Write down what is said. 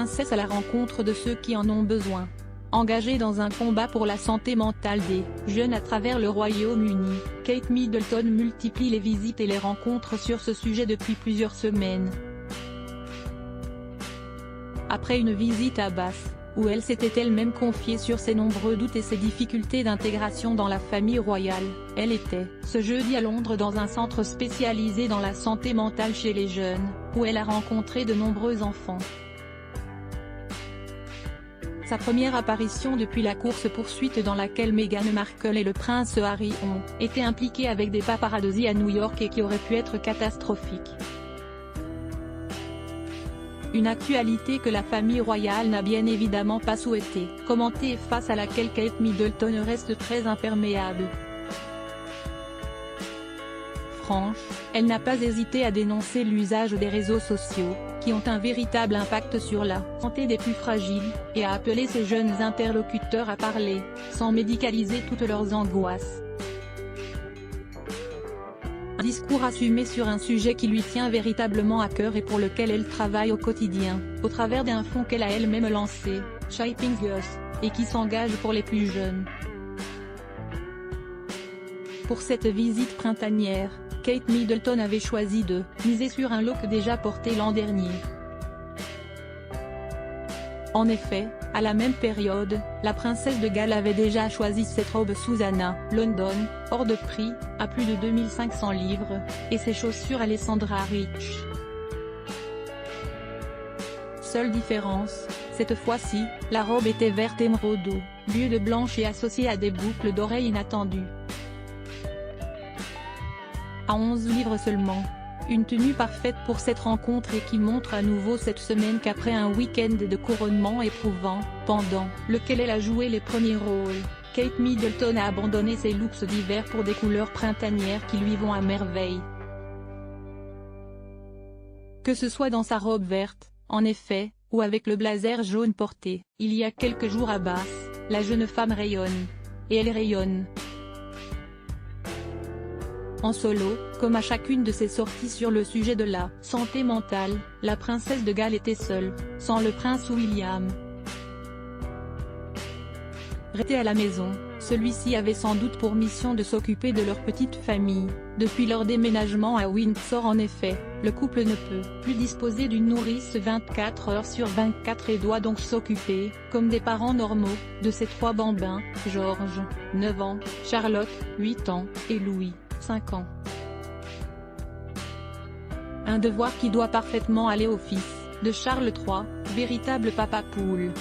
princesse à la rencontre de ceux qui en ont besoin. Engagée dans un combat pour la santé mentale des jeunes à travers le Royaume-Uni, Kate Middleton multiplie les visites et les rencontres sur ce sujet depuis plusieurs semaines. Après une visite à Bath, où elle s'était elle-même confiée sur ses nombreux doutes et ses difficultés d'intégration dans la famille royale, elle était, ce jeudi à Londres dans un centre spécialisé dans la santé mentale chez les jeunes, où elle a rencontré de nombreux enfants. Sa première apparition depuis la course-poursuite dans laquelle Meghan Markle et le prince Harry ont été impliqués avec des paparazzi à New York et qui aurait pu être catastrophique. Une actualité que la famille royale n'a bien évidemment pas souhaité commenter et face à laquelle Kate Middleton reste très imperméable. Franche, elle n'a pas hésité à dénoncer l'usage des réseaux sociaux, qui ont un véritable impact sur la santé des plus fragiles, et à appeler ses jeunes interlocuteurs à parler, sans médicaliser toutes leurs angoisses. Un discours assumé sur un sujet qui lui tient véritablement à cœur et pour lequel elle travaille au quotidien, au travers d'un fonds qu'elle a elle-même lancé, Shaping Us, et qui s'engage pour les plus jeunes. Pour cette visite printanière, Kate Middleton avait choisi de miser sur un look déjà porté l'an dernier. En effet, à la même période, la princesse de Galles avait déjà choisi cette robe Susanna, London, hors de prix, à plus de 2500 livres, et ses chaussures Alessandra Rich. Seule différence, cette fois-ci, la robe était verte émeraude, lieu de blanche et associée à des boucles d'oreilles inattendues. À 11 livres seulement. Une tenue parfaite pour cette rencontre et qui montre à nouveau cette semaine qu'après un week-end de couronnement éprouvant, pendant lequel elle a joué les premiers rôles, Kate Middleton a abandonné ses looks d'hiver pour des couleurs printanières qui lui vont à merveille. Que ce soit dans sa robe verte, en effet, ou avec le blazer jaune porté, il y a quelques jours à Bath, la jeune femme rayonne. Et elle rayonne. En solo, comme à chacune de ses sorties sur le sujet de la santé mentale, la princesse de Galles était seule, sans le prince William. Resté à la maison, celui-ci avait sans doute pour mission de s'occuper de leur petite famille. Depuis leur déménagement à Windsor en effet, le couple ne peut plus disposer d'une nourrice 24 heures sur 24 et doit donc s'occuper, comme des parents normaux, de ses trois bambins, George, 9 ans, Charlotte, 8 ans, et Louis, 5 ans. Un devoir qui doit parfaitement aller au fils de Charles III, véritable papa poule.